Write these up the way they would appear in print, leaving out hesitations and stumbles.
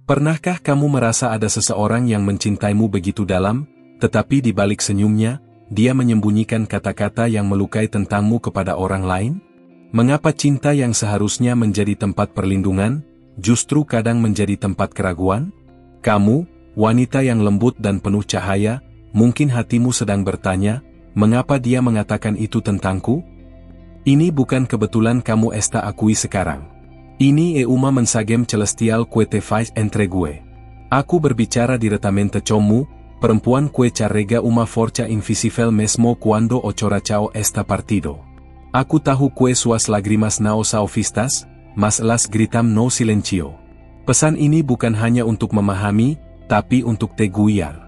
Pernahkah kamu merasa ada seseorang yang mencintaimu begitu dalam, tetapi di balik senyumnya, dia menyembunyikan kata-kata yang melukai tentangmu kepada orang lain? Mengapa cinta yang seharusnya menjadi tempat perlindungan, justru kadang menjadi tempat keraguan? Kamu, wanita yang lembut dan penuh cahaya, mungkin hatimu sedang bertanya, mengapa dia mengatakan itu tentangku? Ini bukan kebetulan kamu esta akui sekarang. Ini uma mensagem celestial que te faz entre gue. Aku berbicara directamente comu, perempuan que carrega uma força invisível mesmo cuando ochorachao esta partido. Aku tahu que suas lágrimas não são vistas, mas las gritam no silencio. Pesan ini bukan hanya untuk memahami, tapi untuk te guiar.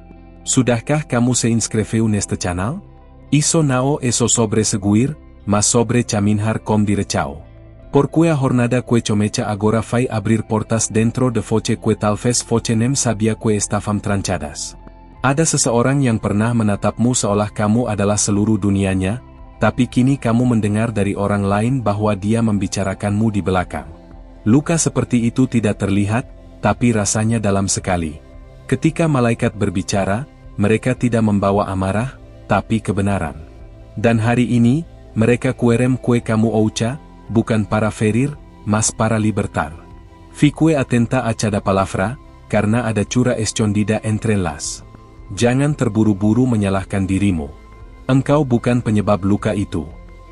Sudahkah kamu se inscreveu neste channel? Isso não é sobre seguir, mas sobre caminhar com direção. Porque a jornada que começa agora vai abrir portas dentro de voce que talvez voce nem sabia que estavam trancadas. Ada seseorang yang pernah menatapmu seolah kamu adalah seluruh dunianya, tapi kini kamu mendengar dari orang lain bahwa dia membicarakanmu di belakang. Luka seperti itu tidak terlihat, tapi rasanya dalam sekali. Ketika malaikat berbicara, mereka tidak membawa amarah, tapi kebenaran. Dan hari ini, mereka querem que kamu ouça, bukan para ferir, mas para libertar. Fique atenta a cada palavra, karena ada cura escondida entre las. Jangan terburu-buru menyalahkan dirimu. Engkau bukan penyebab luka itu.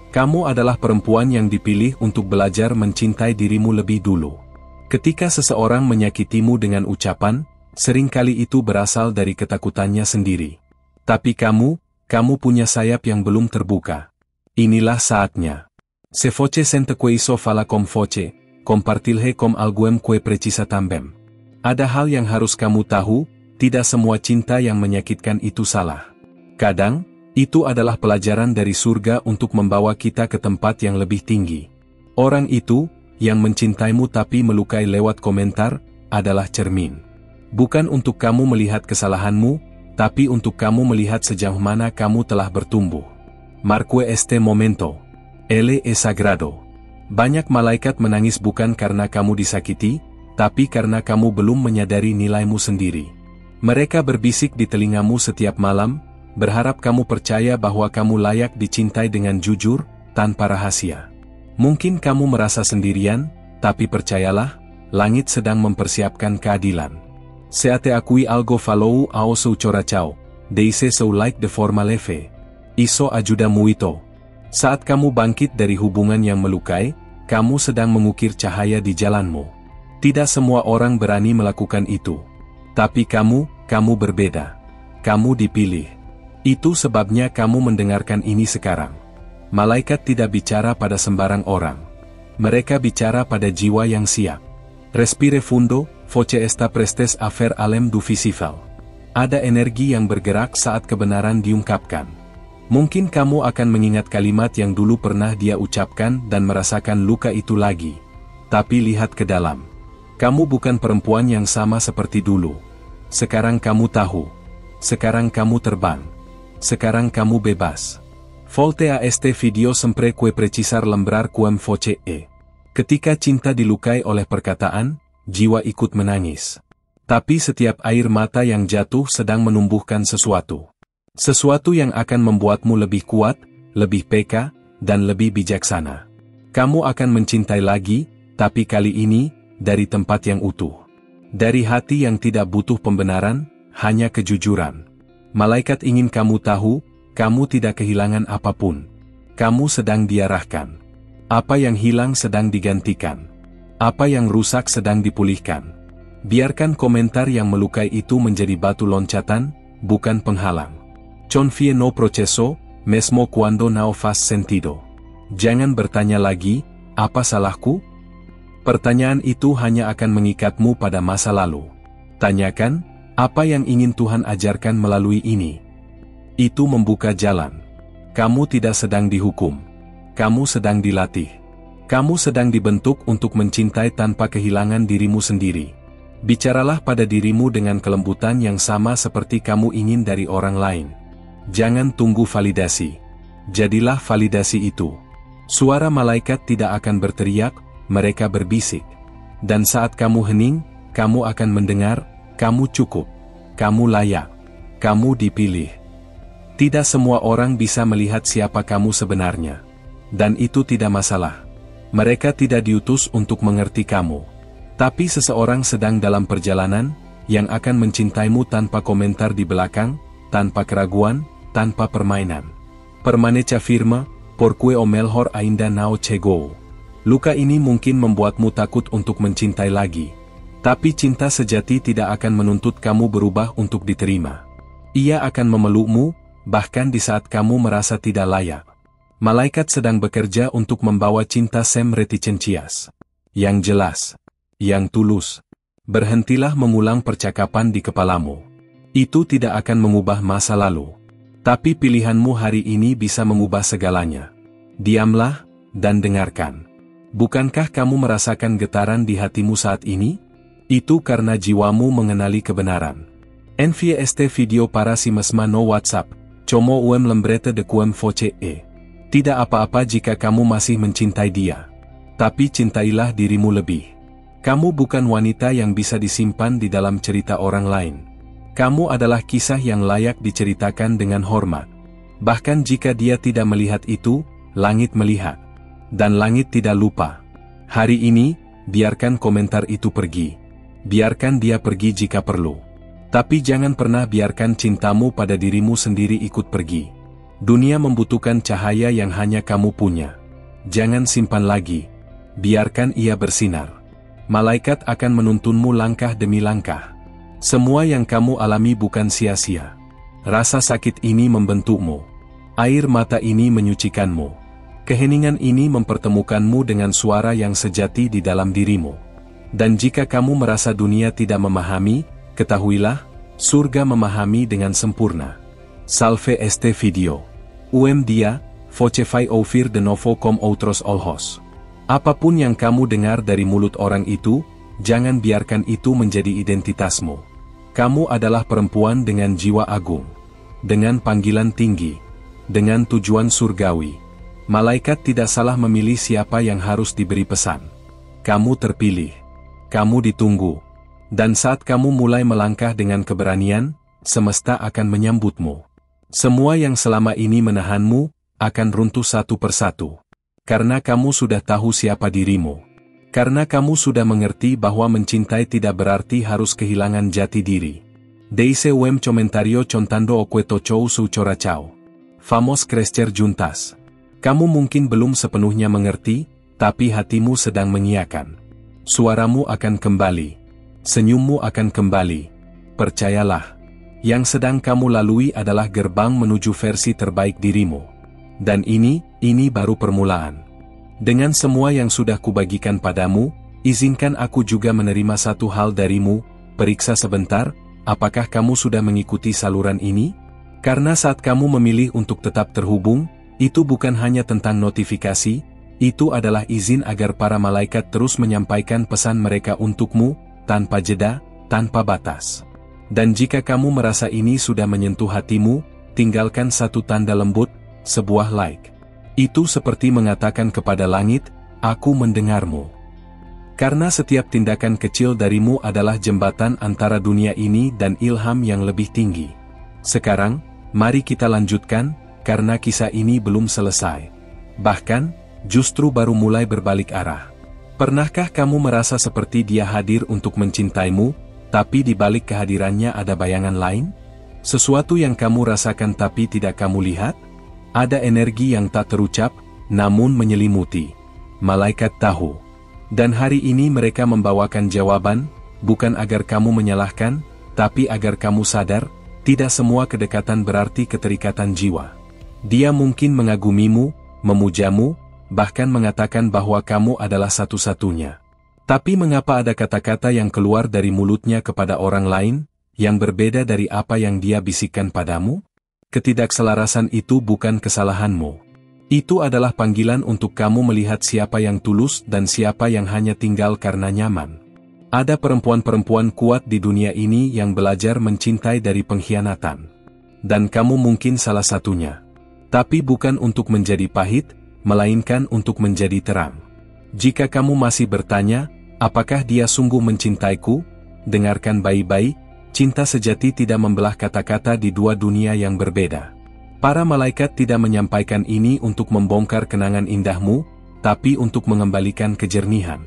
Kamu adalah perempuan yang dipilih untuk belajar mencintai dirimu lebih dulu. Ketika seseorang menyakitimu dengan ucapan, seringkali itu berasal dari ketakutannya sendiri. Tapi kamu punya sayap yang belum terbuka. Inilah saatnya. Se voce sente que hizo fala com voce, compartilhe com alguém que precisa também. Ada hal yang harus kamu tahu, tidak semua cinta yang menyakitkan itu salah. Kadang, itu adalah pelajaran dari surga untuk membawa kita ke tempat yang lebih tinggi. Orang itu, yang mencintaimu tapi melukai lewat komentar, adalah cermin. Bukan untuk kamu melihat kesalahanmu, tapi untuk kamu melihat sejauh mana kamu telah bertumbuh. Marque este momento. Ele es sagrado. Banyak malaikat menangis bukan karena kamu disakiti, tapi karena kamu belum menyadari nilaimu sendiri. Mereka berbisik di telingamu setiap malam, berharap kamu percaya bahwa kamu layak dicintai dengan jujur, tanpa rahasia. Mungkin kamu merasa sendirian, tapi percayalah, langit sedang mempersiapkan keadilan. Se te akui algo falou ao seu coração, deixe seu like de forma leve. Isso ajuda muito. Saat kamu bangkit dari hubungan yang melukai, kamu sedang mengukir cahaya di jalanmu. Tidak semua orang berani melakukan itu. Tapi kamu berbeda. Kamu dipilih. Itu sebabnya kamu mendengarkan ini sekarang. Malaikat tidak bicara pada sembarang orang. Mereka bicara pada jiwa yang siap. Respire fundo, voce está prestes a fer alem du visível. Ada energi yang bergerak saat kebenaran diungkapkan. Mungkin kamu akan mengingat kalimat yang dulu pernah dia ucapkan dan merasakan luka itu lagi. Tapi lihat ke dalam. Kamu bukan perempuan yang sama seperti dulu. Sekarang kamu tahu. Sekarang kamu terbang. Sekarang kamu bebas. Volte a este video sempre que precisar lembrar quem voce e. Ketika cinta dilukai oleh perkataan, jiwa ikut menangis. Tapi setiap air mata yang jatuh sedang menumbuhkan sesuatu. Sesuatu yang akan membuatmu lebih kuat, lebih peka, dan lebih bijaksana. Kamu akan mencintai lagi, tapi kali ini, dari tempat yang utuh. Dari hati yang tidak butuh pembenaran, hanya kejujuran. Malaikat ingin kamu tahu, kamu tidak kehilangan apapun. Kamu sedang diarahkan. Apa yang hilang sedang digantikan. Apa yang rusak sedang dipulihkan. Biarkan komentar yang melukai itu menjadi batu loncatan, bukan penghalang. Confie no proceso, mesmo cuando não faz sentido. Jangan bertanya lagi, apa salahku? Pertanyaan itu hanya akan mengikatmu pada masa lalu. Tanyakan, apa yang ingin Tuhan ajarkan melalui ini? Itu membuka jalan. Kamu tidak sedang dihukum. Kamu sedang dilatih. Kamu sedang dibentuk untuk mencintai tanpa kehilangan dirimu sendiri. Bicaralah pada dirimu dengan kelembutan yang sama seperti kamu ingin dari orang lain. Jangan tunggu validasi. Jadilah validasi itu. Suara malaikat tidak akan berteriak, mereka berbisik. Dan saat kamu hening, kamu akan mendengar, kamu cukup, kamu layak, kamu dipilih. Tidak semua orang bisa melihat siapa kamu sebenarnya. Dan itu tidak masalah. Mereka tidak diutus untuk mengerti kamu. Tapi seseorang sedang dalam perjalanan, yang akan mencintaimu tanpa komentar di belakang, tanpa keraguan, tanpa permainan. Permanecha firma, porque o melhor ainda não chegou. Luka ini mungkin membuatmu takut untuk mencintai lagi. Tapi cinta sejati tidak akan menuntut kamu berubah untuk diterima. Ia akan memelukmu, bahkan di saat kamu merasa tidak layak. Malaikat sedang bekerja untuk membawa cinta sem reticencias. Yang jelas. Yang tulus. Berhentilah mengulang percakapan di kepalamu. Itu tidak akan mengubah masa lalu. Tapi pilihanmu hari ini bisa mengubah segalanya. Diamlah, dan dengarkan. Bukankah kamu merasakan getaran di hatimu saat ini? Itu karena jiwamu mengenali kebenaran. Envie este video para si mesma no WhatsApp, como uem lembrete de quem foce e. Tidak apa-apa jika kamu masih mencintai dia. Tapi cintailah dirimu lebih. Kamu bukan wanita yang bisa disimpan di dalam cerita orang lain. Kamu adalah kisah yang layak diceritakan dengan hormat. Bahkan jika dia tidak melihat itu, langit melihat. Dan langit tidak lupa. Hari ini, biarkan komentar itu pergi. Biarkan dia pergi jika perlu. Tapi jangan pernah biarkan cintamu pada dirimu sendiri ikut pergi. Dunia membutuhkan cahaya yang hanya kamu punya. Jangan simpan lagi. Biarkan ia bersinar. Malaikat akan menuntunmu langkah demi langkah. Semua yang kamu alami bukan sia-sia. Rasa sakit ini membentukmu. Air mata ini menyucikanmu. Keheningan ini mempertemukanmu dengan suara yang sejati di dalam dirimu. Dan jika kamu merasa dunia tidak memahami, ketahuilah, surga memahami dengan sempurna. Salve este video. Dia, voce vai ouvir de novo com outros olhos. Apapun yang kamu dengar dari mulut orang itu, jangan biarkan itu menjadi identitasmu. Kamu adalah perempuan dengan jiwa agung. Dengan panggilan tinggi. Dengan tujuan surgawi. Malaikat tidak salah memilih siapa yang harus diberi pesan. Kamu terpilih. Kamu ditunggu. Dan saat kamu mulai melangkah dengan keberanian, semesta akan menyambutmu. Semua yang selama ini menahanmu, akan runtuh satu persatu. Karena kamu sudah tahu siapa dirimu. Karena kamu sudah mengerti bahwa mencintai tidak berarti harus kehilangan jati diri. Deise wem comentario contando o cueto chou su chorachao. Vamos crescer juntas. Kamu mungkin belum sepenuhnya mengerti, tapi hatimu sedang mengiyakan. Suaramu akan kembali. Senyummu akan kembali. Percayalah. Yang sedang kamu lalui adalah gerbang menuju versi terbaik dirimu. Dan ini baru permulaan. Dengan semua yang sudah kubagikan padamu, izinkan aku juga menerima satu hal darimu, periksa sebentar, apakah kamu sudah mengikuti saluran ini? Karena saat kamu memilih untuk tetap terhubung, itu bukan hanya tentang notifikasi, itu adalah izin agar para malaikat terus menyampaikan pesan mereka untukmu, tanpa jeda, tanpa batas. Dan jika kamu merasa ini sudah menyentuh hatimu, tinggalkan satu tanda lembut, sebuah like. Itu seperti mengatakan kepada langit, aku mendengarmu. Karena setiap tindakan kecil darimu adalah jembatan antara dunia ini dan ilham yang lebih tinggi. Sekarang, mari kita lanjutkan, karena kisah ini belum selesai. Bahkan, justru baru mulai berbalik arah. Pernahkah kamu merasa seperti dia hadir untuk mencintaimu, tapi di balik kehadirannya ada bayangan lain? Sesuatu yang kamu rasakan tapi tidak kamu lihat? Ada energi yang tak terucap, namun menyelimuti. Malaikat tahu. Dan hari ini mereka membawakan jawaban, bukan agar kamu menyalahkan, tapi agar kamu sadar, tidak semua kedekatan berarti keterikatan jiwa. Dia mungkin mengagumimu, memujamu, bahkan mengatakan bahwa kamu adalah satu-satunya. Tapi mengapa ada kata-kata yang keluar dari mulutnya kepada orang lain, yang berbeda dari apa yang dia bisikkan padamu? Ketidakselarasan itu bukan kesalahanmu. Itu adalah panggilan untuk kamu melihat siapa yang tulus dan siapa yang hanya tinggal karena nyaman. Ada perempuan-perempuan kuat di dunia ini yang belajar mencintai dari pengkhianatan. Dan kamu mungkin salah satunya. Tapi bukan untuk menjadi pahit, melainkan untuk menjadi terang. Jika kamu masih bertanya, apakah dia sungguh mencintaiku? dengarkan baik-baik, cinta sejati tidak membelah kata-kata di dua dunia yang berbeda. Para malaikat tidak menyampaikan ini untuk membongkar kenangan indahmu, tapi untuk mengembalikan kejernihan.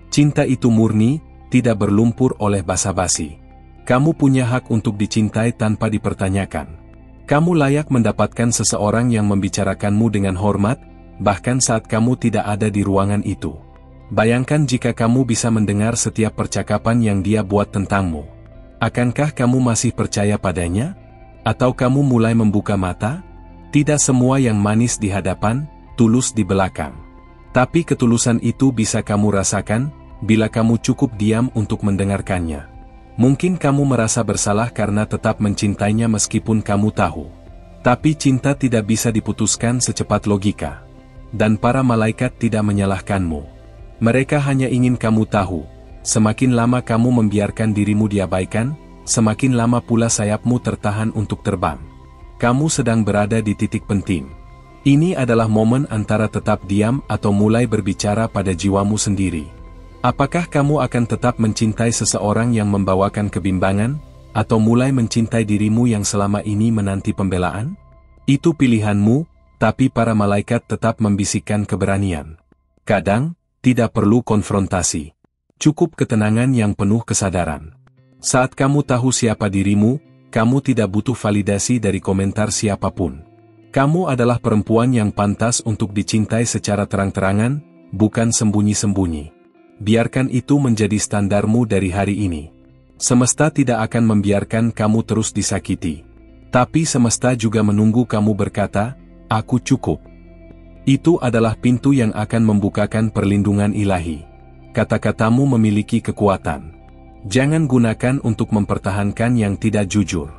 Cinta itu murni, tidak berlumpur oleh basa-basi. Kamu punya hak untuk dicintai tanpa dipertanyakan. Kamu layak mendapatkan seseorang yang membicarakanmu dengan hormat, bahkan saat kamu tidak ada di ruangan itu. Bayangkan jika kamu bisa mendengar setiap percakapan yang dia buat tentangmu. Akankah kamu masih percaya padanya? Atau kamu mulai membuka mata? Tidak semua yang manis di hadapan, tulus di belakang. Tapi ketulusan itu bisa kamu rasakan, bila kamu cukup diam untuk mendengarkannya. Mungkin kamu merasa bersalah karena tetap mencintainya meskipun kamu tahu. Tapi cinta tidak bisa diputuskan secepat logika. Dan para malaikat tidak menyalahkanmu. Mereka hanya ingin kamu tahu, semakin lama kamu membiarkan dirimu diabaikan, semakin lama pula sayapmu tertahan untuk terbang. Kamu sedang berada di titik penting. Ini adalah momen antara tetap diam atau mulai berbicara pada jiwamu sendiri. Apakah kamu akan tetap mencintai seseorang yang membawakan kebimbangan, atau mulai mencintai dirimu yang selama ini menanti pembelaan? Itu pilihanmu, tapi para malaikat tetap membisikkan keberanian. Kadang, tidak perlu konfrontasi. Cukup ketenangan yang penuh kesadaran. Saat kamu tahu siapa dirimu, kamu tidak butuh validasi dari komentar siapapun. Kamu adalah perempuan yang pantas untuk dicintai secara terang-terangan, bukan sembunyi-sembunyi. Biarkan itu menjadi standarmu dari hari ini. Semesta tidak akan membiarkan kamu terus disakiti. Tapi semesta juga menunggu kamu berkata, "Aku cukup." Itu adalah pintu yang akan membukakan perlindungan ilahi. Kata-katamu memiliki kekuatan. Jangan gunakan untuk mempertahankan yang tidak jujur.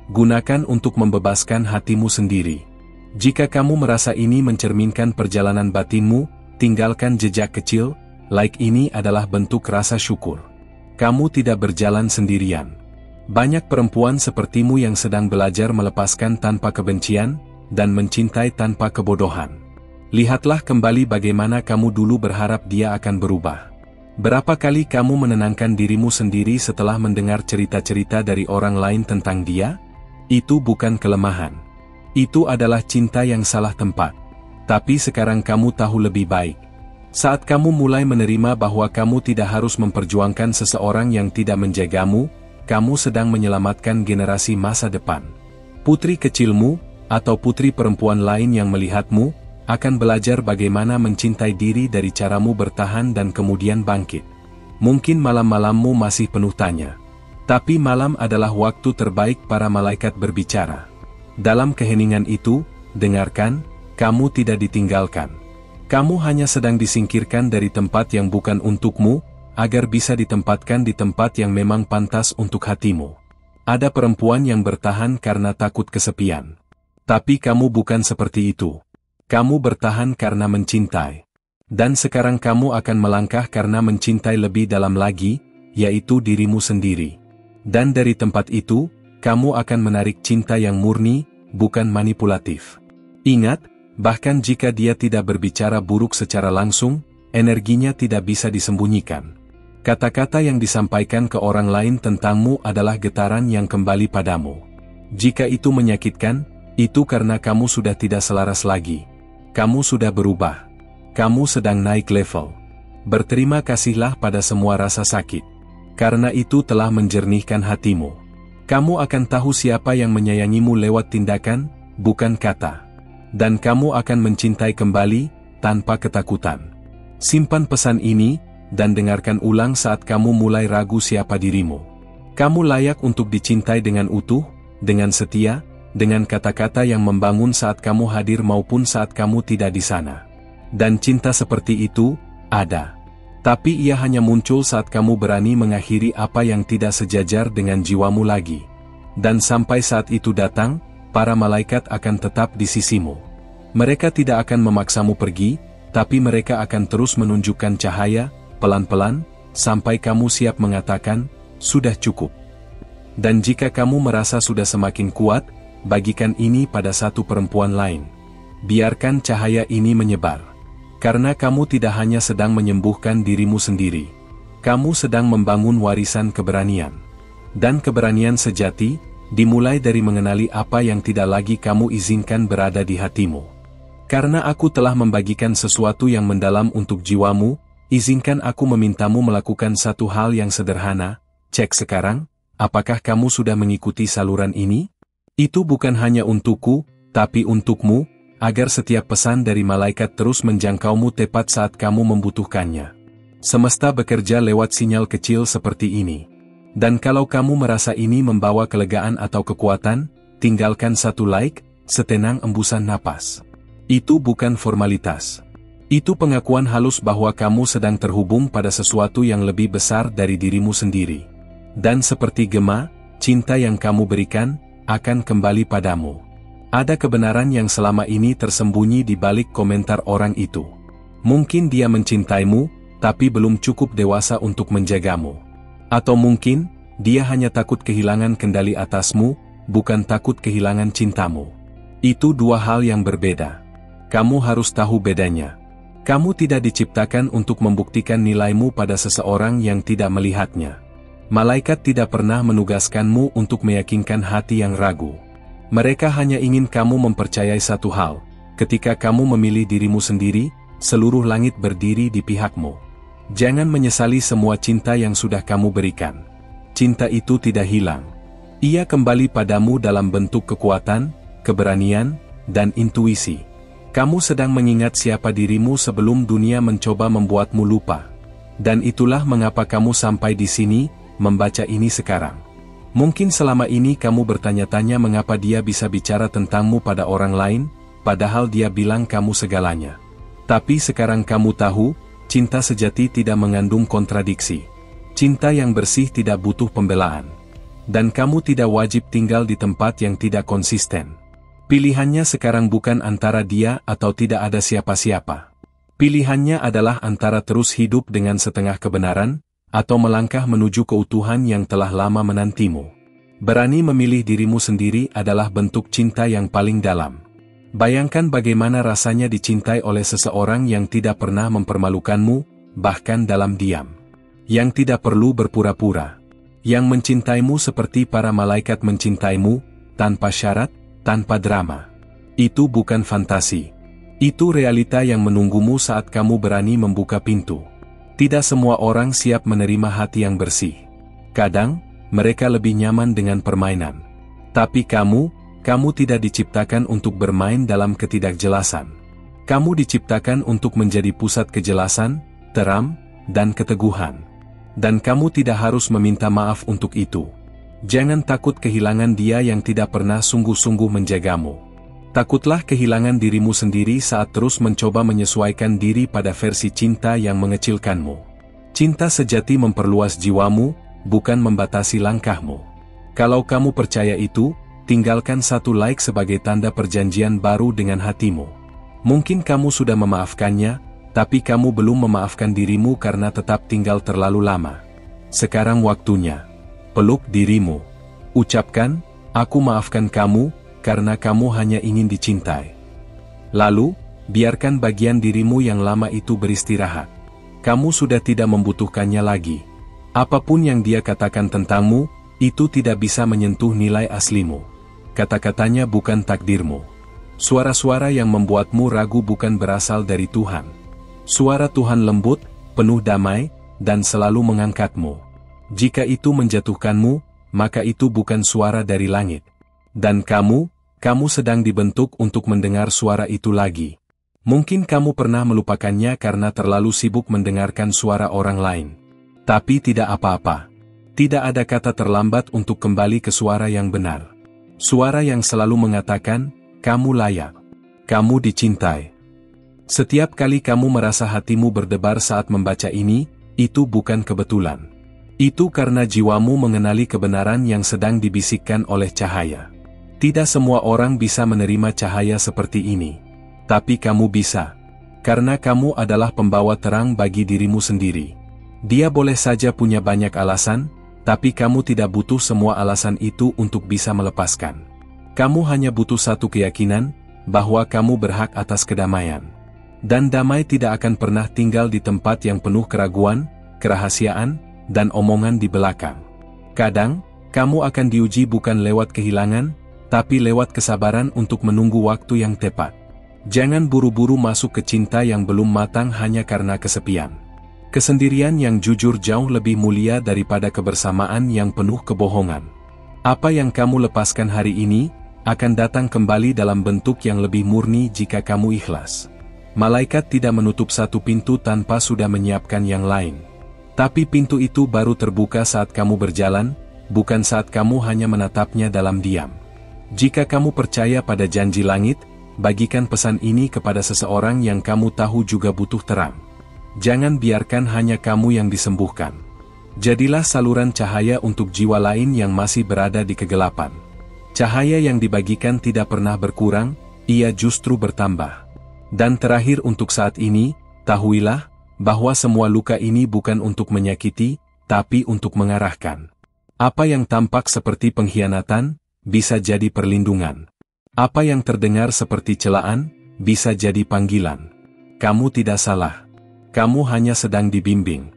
Gunakan untuk membebaskan hatimu sendiri. Jika kamu merasa ini mencerminkan perjalanan batinmu, tinggalkan jejak kecil, like ini adalah bentuk rasa syukur. Kamu tidak berjalan sendirian. Banyak perempuan sepertimu yang sedang belajar melepaskan tanpa kebencian, dan mencintai tanpa kebodohan. Lihatlah kembali bagaimana kamu dulu berharap dia akan berubah. Berapa kali kamu menenangkan dirimu sendiri setelah mendengar cerita-cerita dari orang lain tentang dia? Itu bukan kelemahan. Itu adalah cinta yang salah tempat. Tapi sekarang kamu tahu lebih baik. Saat kamu mulai menerima bahwa kamu tidak harus memperjuangkan seseorang yang tidak menjagamu, kamu sedang menyelamatkan generasi masa depan. Putri kecilmu, atau putri perempuan lain yang melihatmu, akan belajar bagaimana mencintai diri dari caramu bertahan dan kemudian bangkit. Mungkin malam-malammu masih penuh tanya. Tapi malam adalah waktu terbaik para malaikat berbicara. Dalam keheningan itu, dengarkan, kamu tidak ditinggalkan. Kamu hanya sedang disingkirkan dari tempat yang bukan untukmu, agar bisa ditempatkan di tempat yang memang pantas untuk hatimu. Ada perempuan yang bertahan karena takut kesepian. Tapi kamu bukan seperti itu. Kamu bertahan karena mencintai. Dan sekarang kamu akan melangkah karena mencintai lebih dalam lagi, yaitu dirimu sendiri. Dan dari tempat itu, kamu akan menarik cinta yang murni, bukan manipulatif. Ingat, bahkan jika dia tidak berbicara buruk secara langsung, energinya tidak bisa disembunyikan. Kata-kata yang disampaikan ke orang lain tentangmu adalah getaran yang kembali padamu. Jika itu menyakitkan, itu karena kamu sudah tidak selaras lagi. Kamu sudah berubah. Kamu sedang naik level. Berterima kasihlah pada semua rasa sakit. Karena itu telah menjernihkan hatimu. Kamu akan tahu siapa yang menyayangimu lewat tindakan, bukan kata. Dan kamu akan mencintai kembali, tanpa ketakutan. Simpan pesan ini, dan dengarkan ulang saat kamu mulai ragu siapa dirimu. Kamu layak untuk dicintai dengan utuh, dengan setia, dengan kata-kata yang membangun saat kamu hadir maupun saat kamu tidak di sana. Dan cinta seperti itu, ada. Tapi ia hanya muncul saat kamu berani mengakhiri apa yang tidak sejajar dengan jiwamu lagi. Dan sampai saat itu datang, para malaikat akan tetap di sisimu. Mereka tidak akan memaksamu pergi, tapi mereka akan terus menunjukkan cahaya, pelan-pelan, sampai kamu siap mengatakan, "Sudah cukup." Dan jika kamu merasa sudah semakin kuat, bagikan ini pada satu perempuan lain. Biarkan cahaya ini menyebar. Karena kamu tidak hanya sedang menyembuhkan dirimu sendiri. Kamu sedang membangun warisan keberanian. Dan keberanian sejati, dimulai dari mengenali apa yang tidak lagi kamu izinkan berada di hatimu. Karena aku telah membagikan sesuatu yang mendalam untuk jiwamu, izinkan aku memintamu melakukan satu hal yang sederhana. Cek sekarang, apakah kamu sudah mengikuti saluran ini? Itu bukan hanya untukku, tapi untukmu, agar setiap pesan dari malaikat terus menjangkaumu tepat saat kamu membutuhkannya. Semesta bekerja lewat sinyal kecil seperti ini. Dan kalau kamu merasa ini membawa kelegaan atau kekuatan, tinggalkan satu like, setenang embusan napas. Itu bukan formalitas. Itu pengakuan halus bahwa kamu sedang terhubung pada sesuatu yang lebih besar dari dirimu sendiri. Dan seperti gema, cinta yang kamu berikan, akan kembali padamu. Ada kebenaran yang selama ini tersembunyi di balik komentar orang itu. Mungkin dia mencintaimu, tapi belum cukup dewasa untuk menjagamu. Atau mungkin, dia hanya takut kehilangan kendali atasmu, bukan takut kehilangan cintamu. Itu dua hal yang berbeda. Kamu harus tahu bedanya. Kamu tidak diciptakan untuk membuktikan nilaimu pada seseorang yang tidak melihatnya. Malaikat tidak pernah menugaskanmu untuk meyakinkan hati yang ragu. Mereka hanya ingin kamu mempercayai satu hal. Ketika kamu memilih dirimu sendiri, seluruh langit berdiri di pihakmu. Jangan menyesali semua cinta yang sudah kamu berikan. Cinta itu tidak hilang. Ia kembali padamu dalam bentuk kekuatan, keberanian, dan intuisi. Kamu sedang mengingat siapa dirimu sebelum dunia mencoba membuatmu lupa. Dan itulah mengapa kamu sampai di sini, membaca ini sekarang. Mungkin selama ini kamu bertanya-tanya mengapa dia bisa bicara tentangmu pada orang lain, padahal dia bilang kamu segalanya. Tapi sekarang kamu tahu, cinta sejati tidak mengandung kontradiksi. Cinta yang bersih tidak butuh pembelaan. Dan kamu tidak wajib tinggal di tempat yang tidak konsisten. Pilihannya sekarang bukan antara dia atau tidak ada siapa-siapa. Pilihannya adalah antara terus hidup dengan setengah kebenaran, atau melangkah menuju keutuhan yang telah lama menantimu. Berani memilih dirimu sendiri adalah bentuk cinta yang paling dalam. Bayangkan bagaimana rasanya dicintai oleh seseorang yang tidak pernah mempermalukanmu, bahkan dalam diam. Yang tidak perlu berpura-pura. Yang mencintaimu seperti para malaikat mencintaimu, tanpa syarat, tanpa drama. Itu bukan fantasi. Itu realita yang menunggumu saat kamu berani membuka pintu. Tidak semua orang siap menerima hati yang bersih. Kadang, mereka lebih nyaman dengan permainan. Tapi kamu tidak diciptakan untuk bermain dalam ketidakjelasan. Kamu diciptakan untuk menjadi pusat kejelasan, terang, dan keteguhan. Dan kamu tidak harus meminta maaf untuk itu. Jangan takut kehilangan dia yang tidak pernah sungguh-sungguh menjagamu. Takutlah kehilangan dirimu sendiri saat terus mencoba menyesuaikan diri pada versi cinta yang mengecilkanmu. Cinta sejati memperluas jiwamu, bukan membatasi langkahmu. Kalau kamu percaya itu, tinggalkan satu like sebagai tanda perjanjian baru dengan hatimu. Mungkin kamu sudah memaafkannya, tapi kamu belum memaafkan dirimu karena tetap tinggal terlalu lama. Sekarang waktunya. Peluk dirimu. Ucapkan, aku maafkan kamu, karena kamu hanya ingin dicintai. Lalu, biarkan bagian dirimu yang lama itu beristirahat. Kamu sudah tidak membutuhkannya lagi. Apapun yang dia katakan tentangmu, itu tidak bisa menyentuh nilai aslimu. Kata-katanya bukan takdirmu. Suara-suara yang membuatmu ragu bukan berasal dari Tuhan. Suara Tuhan lembut, penuh damai, dan selalu mengangkatmu. Jika itu menjatuhkanmu, maka itu bukan suara dari langit. Dan kamu sedang dibentuk untuk mendengar suara itu lagi. Mungkin kamu pernah melupakannya karena terlalu sibuk mendengarkan suara orang lain. Tapi tidak apa-apa. Tidak ada kata terlambat untuk kembali ke suara yang benar. Suara yang selalu mengatakan, kamu layak. Kamu dicintai. Setiap kali kamu merasa hatimu berdebar saat membaca ini, itu bukan kebetulan. Itu karena jiwamu mengenali kebenaran yang sedang dibisikkan oleh cahaya. Tidak semua orang bisa menerima cahaya seperti ini. Tapi kamu bisa. Karena kamu adalah pembawa terang bagi dirimu sendiri. Dia boleh saja punya banyak alasan, tapi kamu tidak butuh semua alasan itu untuk bisa melepaskan. Kamu hanya butuh satu keyakinan, bahwa kamu berhak atas kedamaian. Dan damai tidak akan pernah tinggal di tempat yang penuh keraguan, kerahasiaan, dan omongan di belakang. Kadang, kamu akan diuji bukan lewat kehilangan, tapi lewat kesabaran untuk menunggu waktu yang tepat. Jangan buru-buru masuk ke cinta yang belum matang hanya karena kesepian. Kesendirian yang jujur jauh lebih mulia daripada kebersamaan yang penuh kebohongan. Apa yang kamu lepaskan hari ini, akan datang kembali dalam bentuk yang lebih murni jika kamu ikhlas. Malaikat tidak menutup satu pintu tanpa sudah menyiapkan yang lain. Tapi pintu itu baru terbuka saat kamu berjalan, bukan saat kamu hanya menatapnya dalam diam. Jika kamu percaya pada janji langit, bagikan pesan ini kepada seseorang yang kamu tahu juga butuh terang. Jangan biarkan hanya kamu yang disembuhkan. Jadilah saluran cahaya untuk jiwa lain yang masih berada di kegelapan. Cahaya yang dibagikan tidak pernah berkurang, ia justru bertambah. Dan terakhir untuk saat ini, tahuilah, bahwa semua luka ini bukan untuk menyakiti, tapi untuk mengarahkan. Apa yang tampak seperti pengkhianatan, bisa jadi perlindungan. Apa yang terdengar seperti celaan, bisa jadi panggilan. Kamu tidak salah. Kamu hanya sedang dibimbing.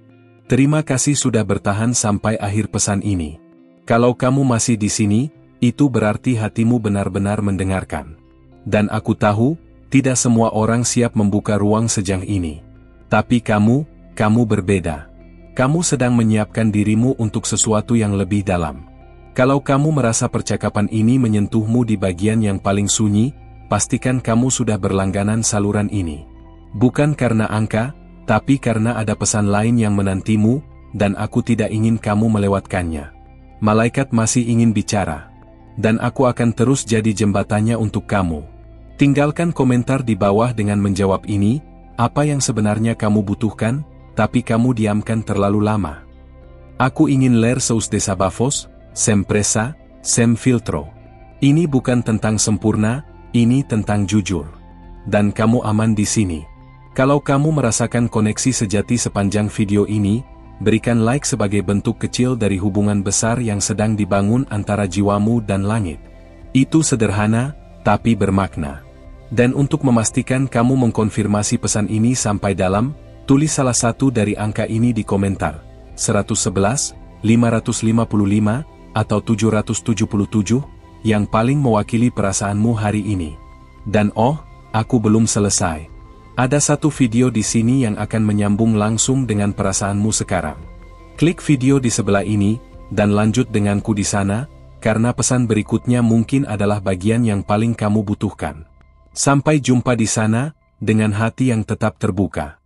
Terima kasih sudah bertahan sampai akhir pesan ini. Kalau kamu masih di sini, itu berarti hatimu benar-benar mendengarkan. Dan aku tahu, tidak semua orang siap membuka ruang sejauh ini. Tapi kamu berbeda. Kamu sedang menyiapkan dirimu untuk sesuatu yang lebih dalam. Kalau kamu merasa percakapan ini menyentuhmu di bagian yang paling sunyi, pastikan kamu sudah berlangganan saluran ini. Bukan karena angka, tapi karena ada pesan lain yang menantimu, dan aku tidak ingin kamu melewatkannya. Malaikat masih ingin bicara. Dan aku akan terus jadi jembatannya untuk kamu. Tinggalkan komentar di bawah dengan menjawab ini, apa yang sebenarnya kamu butuhkan, tapi kamu diamkan terlalu lama. Aku ingin ler seus desabafos, sem presa, sem filtro. Ini bukan tentang sempurna, ini tentang jujur. Dan kamu aman di sini. Kalau kamu merasakan koneksi sejati sepanjang video ini, berikan like sebagai bentuk kecil dari hubungan besar yang sedang dibangun antara jiwamu dan langit. Itu sederhana, tapi bermakna. Dan untuk memastikan kamu mengkonfirmasi pesan ini sampai dalam, tulis salah satu dari angka ini di komentar. 111, 555, atau 777, yang paling mewakili perasaanmu hari ini. Dan aku belum selesai. Ada satu video di sini yang akan menyambung langsung dengan perasaanmu sekarang. Klik video di sebelah ini, dan lanjut denganku di sana, karena pesan berikutnya mungkin adalah bagian yang paling kamu butuhkan. Sampai jumpa di sana, dengan hati yang tetap terbuka.